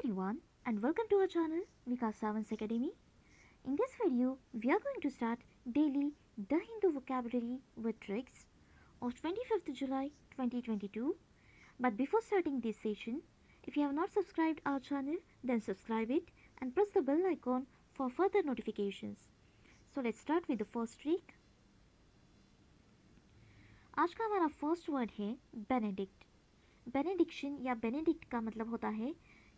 everyone and welcome to our channel Vikas Savans Academy. In this video, we are going to start daily The Hindu vocabulary with tricks of 25th July 2022. But before starting this session, if you have not subscribed our channel, then subscribe it and press the bell icon for further notifications. So let's start with the first trick. आज का हमारा first word है Benedict. Benediction या Benedict का मतलब होता है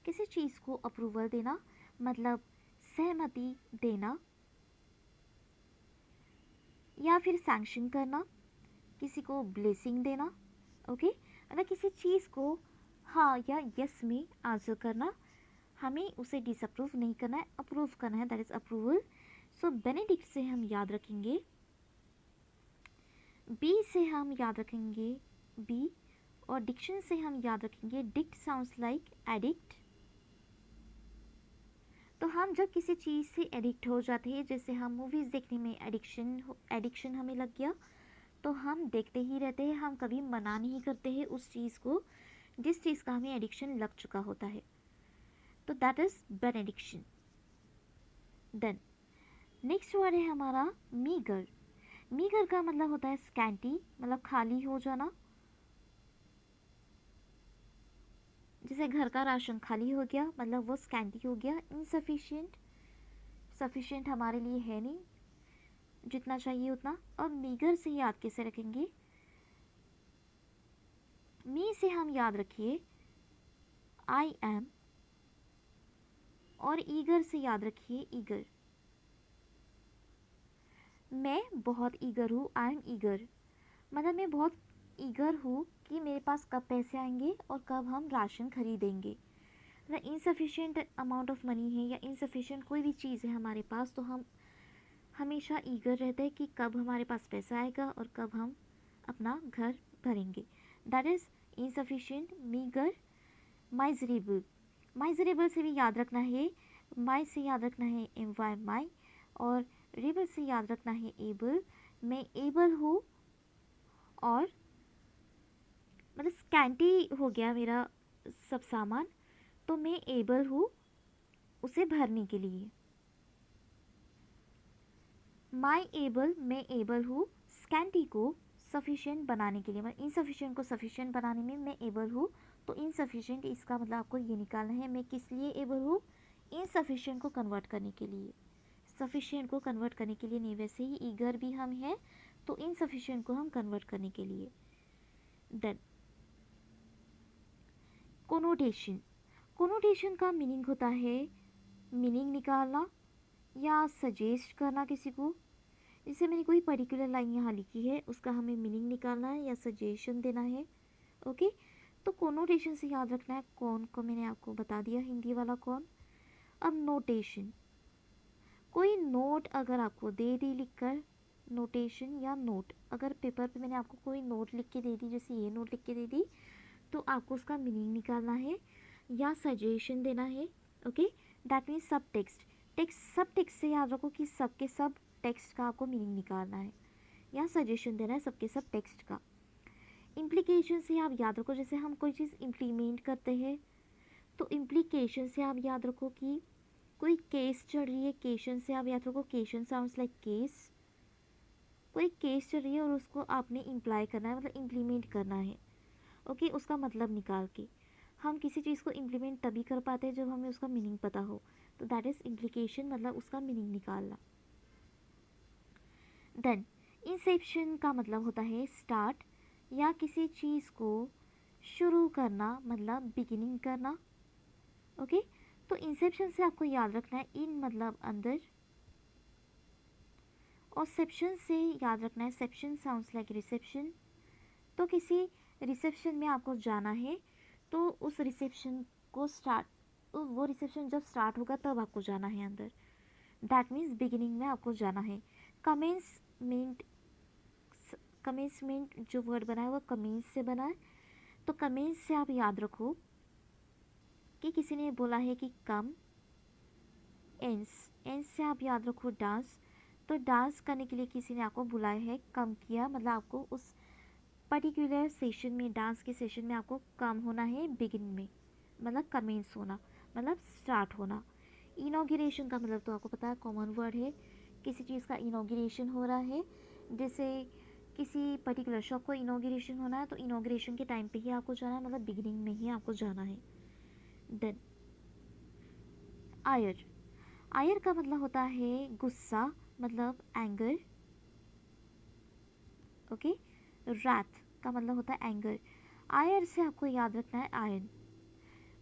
किसी चीज़ को अप्रूवल देना, मतलब सहमति देना या फिर सैंक्शन करना, किसी को ब्लेसिंग देना. ओके, मतलब किसी चीज़ को हाँ या यस में आंसर करना, हमें उसे डिसअप्रूव नहीं करना है, अप्रूव करना है, that is approval. So Benedict से हम याद रखेंगे, बी से हम याद रखेंगे बी, और डिक्शन से हम याद रखेंगे डिक्ट. Sounds like addict. तो हम जब किसी चीज़ से एडिक्ट हो जाते हैं, जैसे हम मूवीज़ देखने में एडिक्शन हमें लग गया, तो हम देखते ही रहते हैं, हम कभी मना नहीं करते हैं उस चीज़ को जिस चीज़ का हमें एडिक्शन लग चुका होता है. तो that is benediction. Then next word है हमारा मीगर. मीगर का मतलब होता है स्कैंटी, मतलब खाली हो जाना. जैसे घर का राशन खाली हो गया, मतलब वो स्कैंटी हो गया. इनसफिशिएंट, सफिशिएंट हमारे लिए है नहीं जितना चाहिए उतना. और मीगर से याद कैसे रखेंगे? मी से हम याद रखिए आई एम, और ईगर से याद रखिए ईगर. मैं बहुत ईगर हूँ, आई एम ईगर, मतलब मैं बहुत ईगर हूँ कि मेरे पास कब पैसे आएंगे और कब हम राशन खरीदेंगे. मतलब इनसफिशिएंट अमाउंट ऑफ मनी है या इनसफिशिएंट कोई भी चीज़ है हमारे पास, तो हम हमेशा ईगर रहते हैं कि कब हमारे पास पैसा आएगा और कब हम अपना घर भरेंगे. That is insufficient, meagre. Miserable, miserable से भी याद रखना है, माई से याद रखना है एम वाई माई, और रेबल से याद रखना है एबल. मैं एबल हूँ, और मतलब स्कैंटी हो गया मेरा सब सामान, तो मैं एबल हूँ उसे भरने के लिए. माई एबल, मैं एबल हूँ स्कैंटी को सफिशिएंट बनाने के लिए, मतलब इनसफिशिएंट को सफिशिएंट बनाने में मैं एबल हूँ. तो इनसफिशिएंट इसका मतलब आपको ये निकालना है, मैं किस लिए एबल हूँ? इनसफिशिएंट को कन्वर्ट करने के लिए. सफिशिएंट को कन्वर्ट करने के लिए नहीं, वैसे ही ईगर भी हम हैं, तो इनसफिशिएंट को हम कन्वर्ट करने के लिए. Then connotation. कोनोटेशन का मीनिंग होता है मीनिंग निकालना या सजेस्ट करना किसी को. जैसे मैंने कोई पर्टिकुलर लाइन यहाँ लिखी है, उसका हमें मीनिंग निकालना है या सजेशन देना है. ओके, तो कोनोटेशन से याद रखना है. कौन को मैंने आपको बता दिया, हिंदी वाला कौन. अब नोटेशन, कोई नोट अगर आपको दे दी लिखकर, नोटेशन या नोट, अगर पेपर पे मैंने आपको कोई नोट लिख के दे दी, जैसे ये नोट लिख के दे दी, तो आपको उसका मीनिंग निकालना है या सजेशन देना है. ओके, दैट मीन्स सब टेक्स्ट. सब टेक्स्ट से याद रखो कि सब के सब टेक्स्ट का आपको मीनिंग निकालना है या सजेशन देना है सबके सब टेक्स्ट का. इम्प्लीकेशन से आप याद रखो, जैसे हम कोई चीज़ इम्प्लीमेंट करते हैं, तो इम्प्लीकेशन से आप याद रखो कि कोई केस चल रही है. केशन से आप याद रखो, केशन साउंड्स लाइक केस. कोई केस चल रही है और उसको आपने इम्प्लाई करना है, मतलब इम्प्लीमेंट करना है. ओके, उसका मतलब निकाल के. हम किसी चीज़ को इम्प्लीमेंट तभी कर पाते हैं जब हमें उसका मीनिंग पता हो, तो दैट इज़ इम्प्लीकेशन, मतलब उसका मीनिंग निकालना. देन इंसेप्शन का मतलब होता है स्टार्ट या किसी चीज़ को शुरू करना, मतलब बिगिनिंग करना. ओके, तो इंसेप्शन से आपको याद रखना है इन मतलब अंदर, और सेप्शन से याद रखना है सेप्शन साउंड्स लाइक रिसेप्शन. तो किसी रिसेप्शन में आपको जाना है, तो उस रिसेप्शन को स्टार्ट, वो रिसेप्शन जब स्टार्ट होगा तब आपको जाना है अंदर. दैट मीन्स बिगिनिंग में आपको जाना है. कमेंसमेंट, कमेंसमेंट जो वर्ड बना है वो कमेंस से बना है, तो कमेंस से आप याद रखो कि किसी ने बोला है कि कम. एंस, एंस से आप याद रखो डांस. तो डांस करने के लिए किसी ने आपको बुलाया है, कम किया, मतलब आपको उस पर्टिकुलर सेशन में, डांस के सेशन में आपको कम होना है बिगिन में, मतलब कमेंस होना. मतलब स्टार्ट होना। इनॉग्रेशन का मतलब तो आपको पता है, कॉमन वर्ड है, किसी चीज़ का इनॉग्रेशन हो रहा है। जैसे किसी पर्टिकुलर शॉप को इनॉग्रेशन होना है तो इनॉग्रेशन के टाइम पे ही आपको जाना है, मतलब बिगिनिंग में ही आपको जाना है। देन आयर। आयर का मतलब होता है गुस्सा, मतलब एंगर। ओके। रात का मतलब होता है एंगर। आयर से आपको याद रखना है आयरन।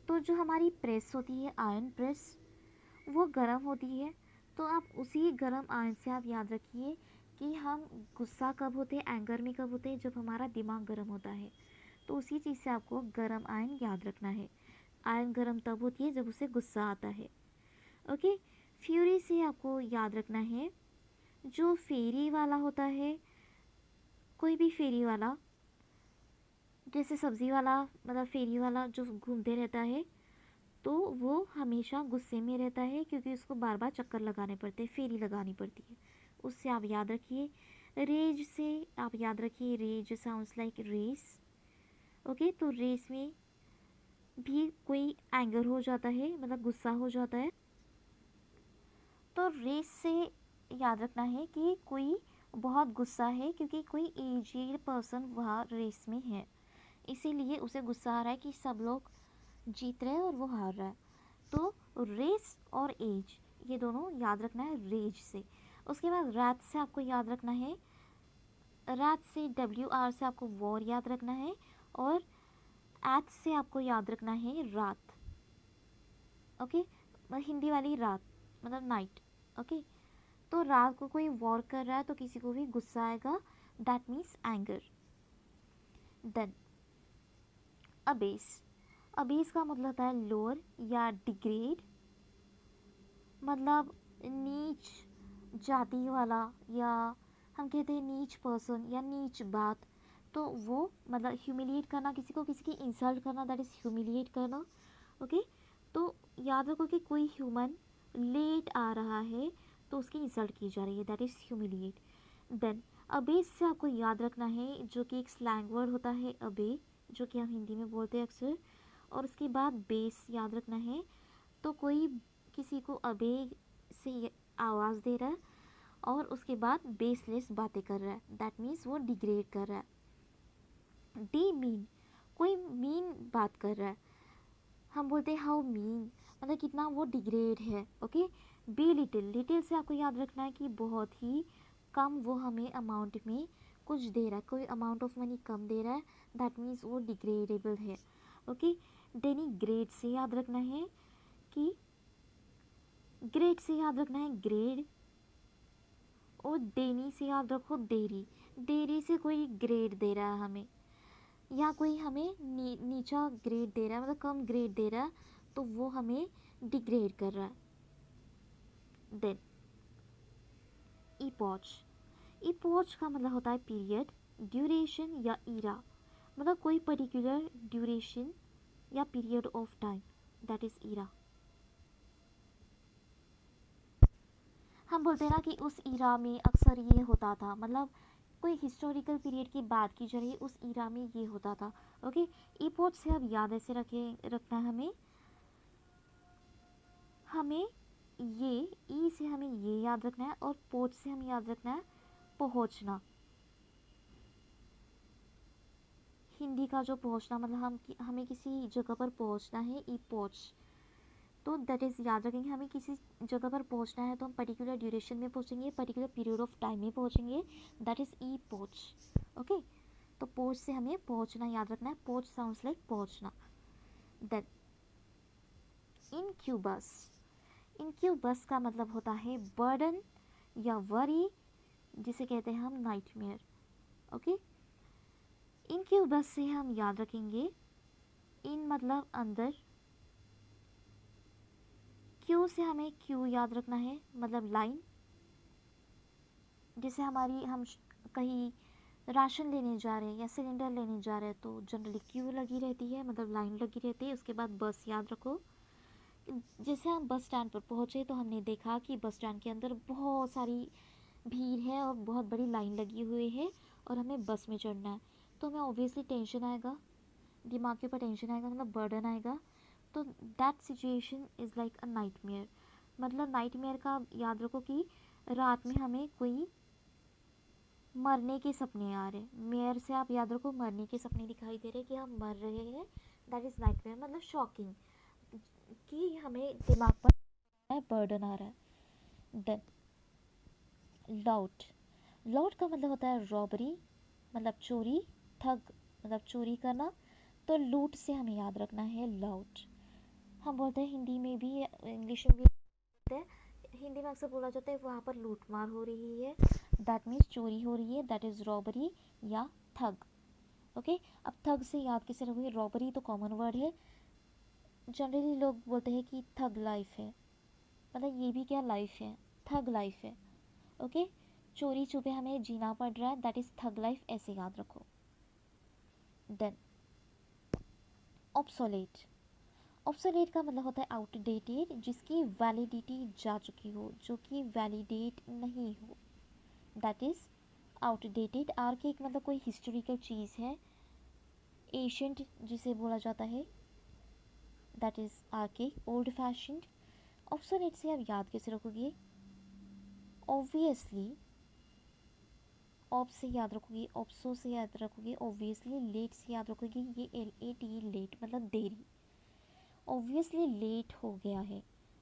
तो जो हमारी प्रेस होती है, आयरन प्रेस, वो गर्म होती है। तो आप उसी गर्म आयरन से आप याद रखिए कि हम गुस्सा कब होते हैं, एंगर में कब होते हैं, जब हमारा दिमाग गर्म होता है। तो उसी चीज़ से आपको गर्म आयरन याद रखना है। आयरन गर्म तब होती है जब उसे गुस्सा आता है। ओके। फ्यूरी से आपको याद रखना है जो फेरी वाला होता है, कोई भी फेरी वाला, जैसे सब्जी वाला, मतलब फेरी वाला जो घूमते रहता है, तो वो हमेशा गुस्से में रहता है क्योंकि उसको बार बार चक्कर लगाने पड़ते हैं, फेरी लगानी पड़ती है। उससे आप याद रखिए। रेज से आप याद रखिए, rage sounds like race. Okay. तो रेस में भी कोई एंगर हो जाता है, मतलब गुस्सा हो जाता है। तो रेस से याद रखना है कि कोई बहुत गुस्सा है क्योंकि कोई एजेड पर्सन वहाँ रेस में है, इसीलिए उसे गुस्सा आ रहा है कि सब लोग जीत रहे हैं और वो हार रहा है। तो रेस और एज, ये दोनों याद रखना है रेज से। उसके बाद रात से आपको याद रखना है, रात से WR से आपको वॉर याद रखना है, और एथ से आपको याद रखना है रात। ओके। हिंदी वाली रात मतलब नाइट। ओके। तो रात को कोई वॉर कर रहा है तो किसी को भी गुस्सा आएगा, that means anger. Then abase. Abase का मतलब होता है लोअर या डिग्रेड, मतलब नीच जाति वाला, या हम कहते हैं नीच पर्सन या नीच बात। तो वो मतलब ह्यूमिलिएट करना, किसी को किसी की इंसल्ट करना, दैट इज़ ह्यूमिलिएट करना। ओके। तो याद रखो कि कोई ह्यूमन लेट आ रहा है तो उसकी इंसल्ट की जा रही है, दैट इज़ ह्यूमिलिएट। देन अबे से आपको याद रखना है, जो कि एक स्लैंग वर्ड होता है अबे, जो कि हम हिंदी में बोलते हैं अक्सर। और उसके बाद बेस याद रखना है। तो कोई किसी को अबे से आवाज़ दे रहा है और उसके बाद बेसलेस बातें कर रहा है, दैट मीन्स वो डिग्रेड कर रहा है। डी मीन, कोई मीन बात कर रहा है, हम बोलते हैं हाउ मीन, मतलब कितना वो डिग्रेड है। ओके। बी लिटिल, लिटिल से आपको याद रखना है कि बहुत ही कम वो हमें अमाउंट में कुछ दे रहा है, कोई अमाउंट ऑफ मनी कम दे रहा है, दैट मीन्स वो डिग्रेडेबल है। ओके। डेनी ग्रेड से याद रखना है कि, ग्रेड से याद रखना है ग्रेड, और डेनी से याद रखो डेरी। डेरी से कोई ग्रेड दे रहा है हमें, या कोई हमें नीचा ग्रेड दे रहा है, मतलब कम ग्रेड दे रहा है, तो वो हमें डिग्रेड कर रहा है। देन इपॉच। इपॉच का मतलब होता है पीरियड, ड्यूरेशन या ईरा, मतलब कोई पर्टिकुलर ड्यूरेशन या period of time, that is era. हम बोलते हैं ना कि उस ईरा में अक्सर ये होता था, मतलब कोई हिस्टोरिकल पीरियड की बात की जा रही है, उस ईरा में ये होता था। ओके। इपॉच से अब याद ऐसे रखना है हमें, हमें ये ई से हमें ये याद रखना है, और पोच से हमें याद रखना है पहुंचना। हिंदी का जो पहुंचना मतलब हमें किसी जगह पर पहुंचना है, ई पहुंच। तो दैट इज़ याद रखेंगे, हमें किसी जगह पर पहुंचना है तो हम पर्टिकुलर ड्यूरेशन में पहुंचेंगे, पर्टिकुलर पीरियड ऑफ टाइम में पहुंचेंगे, दैट इज़ ई पहुंच। ओके। तो पहुंच से हमें पहुंचना याद रखना है, पहुंच साउंड्स लाइक पहुंचना। Then incubus. इनक्यूबस का मतलब होता है बर्डन या वरी, जिसे कहते हैं हम नाइटमेयर। ओके। इनक्यूबस से हम याद रखेंगे, इन मतलब अंदर, क्यू से हमें क्यू याद रखना है, मतलब लाइन। जैसे हम कहीं राशन लेने जा रहे हैं या सिलेंडर लेने जा रहे हैं तो जनरली क्यू लगी रहती है, मतलब लाइन लगी रहती है। उसके बाद बस याद रखो, जैसे हम बस स्टैंड पर पहुँचे तो हमने देखा कि बस स्टैंड के अंदर बहुत सारी भीड़ है और बहुत बड़ी लाइन लगी हुई है और हमें बस में चढ़ना है, तो हमें ऑब्वियसली टेंशन आएगा, दिमाग के ऊपर टेंशन आएगा, मतलब बर्डन आएगा। तो that situation is like a nightmare. मतलब नाइटमेयर का याद रखो कि रात में हमें कोई मरने के सपने आ रहे। मेयर से आप याद रखो मरने के सपने दिखाई दे रहे कि हम मर रहे हैं, दैट इज़ नाइटमेयर। मतलब शॉकिंग कि हमें दिमाग पर बर्डन आ रहा है। देन लाउड, लाउड का मतलब होता है रॉबरी, मतलब चोरी, ठग मतलब चोरी करना। तो लूट से हमें याद रखना है लाउड। हम बोलते हैं हिंदी में भी, इंग्लिश में भी बोलते हैं, हिंदी में अक्सर बोला जाता है वहाँ पर लूट मार हो रही है, दैट मीन्स चोरी हो रही है, दैट इज़ रॉबरी या ठग। ओके, अब ठग से याद कैसे रखोगे? रॉबरी तो कॉमन वर्ड है, जनरली लोग बोलते हैं कि ठग लाइफ है, मतलब ये भी क्या लाइफ है, ठग लाइफ है। ओके, चोरी छुपे हमें जीना पड़ रहा है, दैट इज़ ठग लाइफ, ऐसे याद रखो। देन ऑब्सोलेट, ऑब्सोलेट का मतलब होता है आउटडेटेड, जिसकी वैलिडिटी जा चुकी हो, जो कि वैलिडेट नहीं हो, दैट इज़ आउटडेटेड। आर्केक मतलब कोई हिस्टोरिकल चीज़ है, एशियंट जिसे बोला जाता है, that is archaic, old fashioned. Obsolete से आप याद कैसे रखोगे? ऑब्वियसली, ऑब से याद रखोगे, ऑप्सो से याद रखोगे, ऑब्वियसली। लेट से याद रखोगे, ये LAT लेट मतलब देरी। ऑब्वियसली लेट हो गया है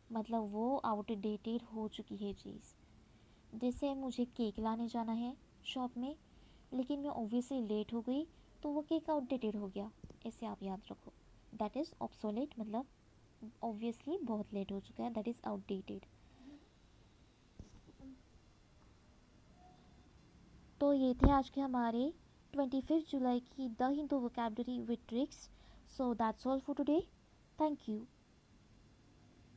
मतलब वो आउटडेटेड हो चुकी है चीज़। जैसे मुझे केक लाने जाना है शॉप में, लेकिन मैं ऑब्वियसली लेट हो गई, तो वो केक आउटडेटेड हो गया, ऐसे आप याद रखो। दैट इज़ ऑब्सोलेट, मतलब ऑब्वियसली बहुत लेट हो चुका है, दैट इज़ आउटडेटेड। तो ये थे आज के हमारे 25 जुलाई की the Hindu vocabulary with tricks. So that's all for today, thank you.